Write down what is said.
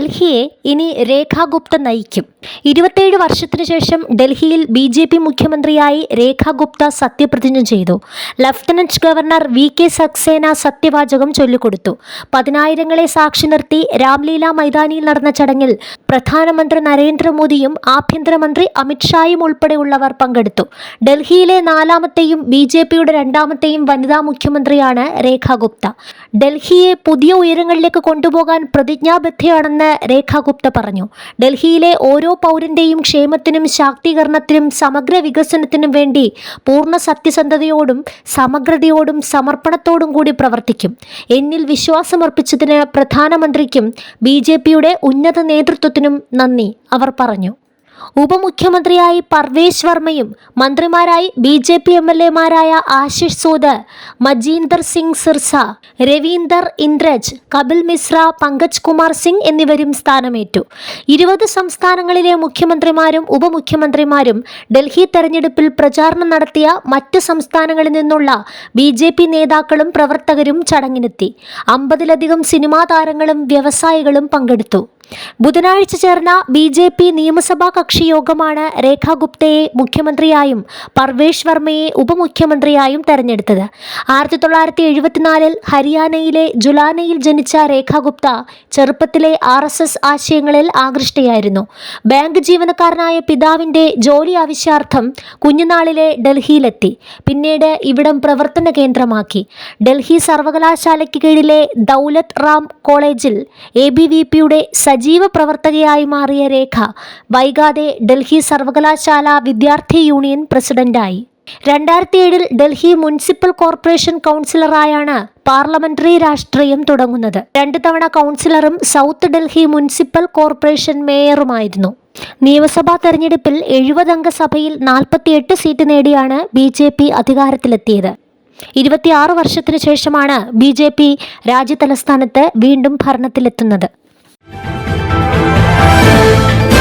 ഡൽഹിയെ ഇനി രേഖാ ഗുപ്ത നയിക്കും. 27 വർഷത്തിനു ശേഷം ഡൽഹിയിൽ BJP മുഖ്യമന്ത്രിയായി രേഖാ ഗുപ്ത സത്യപ്രതിജ്ഞ ചെയ്തു. ലഫ്റ്റനന്റ് ഗവർണർ VK സക്സേന സത്യവാചകം ചൊല്ലിക്കൊടുത്തു. 10,000ങ്ങളെ സാക്ഷി നിർത്തി രാംലീല മൈതാനിയിൽ നടന്ന ചടങ്ങിൽ പ്രധാനമന്ത്രി നരേന്ദ്രമോദിയും ആഭ്യന്തരമന്ത്രി അമിത്ഷായും ഉൾപ്പെടെയുള്ളവർ പങ്കെടുത്തു. ഡൽഹിയിലെ 4ാമത്തെയും BJPയുടെ 2ാമത്തെയും വനിതാ മുഖ്യമന്ത്രിയാണ് രേഖാ ഗുപ്ത. ഡൽഹിയെ പുതിയ ഉയരങ്ങളിലേക്ക് കൊണ്ടുപോകാൻ പ്രതിജ്ഞാബദ്ധയാണെന്ന് രേഖാ ഗുപ്ത പറഞ്ഞു. ഡൽഹിയിലെ ഓരോ പൗരന്റെയും ക്ഷേമത്തിനും ശാക്തീകരണത്തിനും സമഗ്ര വികസനത്തിനും വേണ്ടി പൂർണ്ണ സത്യസന്ധതയോടും സമഗ്രതയോടും സമർപ്പണത്തോടും കൂടി പ്രവർത്തിക്കും. എന്നിൽ വിശ്വാസമർപ്പിച്ചതിന് പ്രധാനമന്ത്രിക്കും BJPയുടെ ഉന്നത നേതൃത്വത്തിനും നന്ദി അവർ പറഞ്ഞു. ഉപമുഖ്യമന്ത്രിയായി പർവേശ് വർമ്മയും മന്ത്രിമാരായി BJP MLAമാരായ ആശിഷ് സൂദ്, മജീന്ദർ സിംഗ് സിർസ, രവീന്ദർ ഇന്ദ്രജ്, കപിൽ മിശ്ര, പങ്കജ് കുമാർ സിംഗ് എന്നിവരും സ്ഥാനമേറ്റു. 20 സംസ്ഥാനങ്ങളിലെ മുഖ്യമന്ത്രിമാരും ഉപമുഖ്യമന്ത്രിമാരും ഡൽഹി തെരഞ്ഞെടുപ്പിൽ പ്രചാരണം നടത്തിയ മറ്റ് സംസ്ഥാനങ്ങളിൽ നിന്നുള്ള BJP നേതാക്കളും പ്രവർത്തകരും ചടങ്ങിനെത്തി. 50ലധികം സിനിമാ താരങ്ങളും വ്യവസായികളും പങ്കെടുത്തു. ബുധനാഴ്ച ചേർന്ന BJP നിയമസഭാ കക്ഷി യോഗമാണ് രേഖാ ഗുപ്തയെ മുഖ്യമന്ത്രിയായും പർവേഷ് വർമ്മയെ ഉപമുഖ്യമന്ത്രിയായും തെരഞ്ഞെടുത്തത്. 1974 ഹരിയാനയിലെ ജുലാനയിൽ ജനിച്ച രേഖാ ഗുപ്ത ചെറുപ്പത്തിലെ RSS ആശയങ്ങളിൽ ആകൃഷ്ടയായിരുന്നു. ബാങ്ക് ജീവനക്കാരനായ പിതാവിൻ്റെ ജോലി ആവശ്യാർത്ഥം കുഞ്ഞുനാളിലെ ഡൽഹിയിലെത്തി. പിന്നീട് ഇവിടം പ്രവർത്തന കേന്ദ്രമാക്കി. ഡൽഹി സർവകലാശാലയ്ക്ക് കീഴിലെ ദൗലത്ത് റാം കോളേജിൽ ABVPയുടെ സജീവ പ്രവർത്തകയായി മാറിയ രേഖ വൈകാതെ ഡൽഹി സർവകലാശാല വിദ്യാർത്ഥി യൂണിയൻ പ്രസിഡന്റായി. 2007 ഡൽഹി മുനിസിപ്പൽ കോർപ്പറേഷൻ കൗൺസിലറായാണ് പാർലമെന്ററി രാഷ്ട്രീയം തുടങ്ങുന്നത്. 2 തവണ കൗൺസിലറും സൗത്ത് ഡൽഹി മുനിസിപ്പൽ കോർപ്പറേഷൻ മേയറുമായിരുന്നു. നിയമസഭാ തെരഞ്ഞെടുപ്പിൽ 70 അംഗ സഭയിൽ 48 സീറ്റ് നേടിയാണ് BJP അധികാരത്തിലെത്തിയത്. 26 വർഷത്തിനു ശേഷമാണ് BJP രാജ്യതലസ്ഥാനത്ത് വീണ്ടും ഭരണത്തിലെത്തുന്നത്.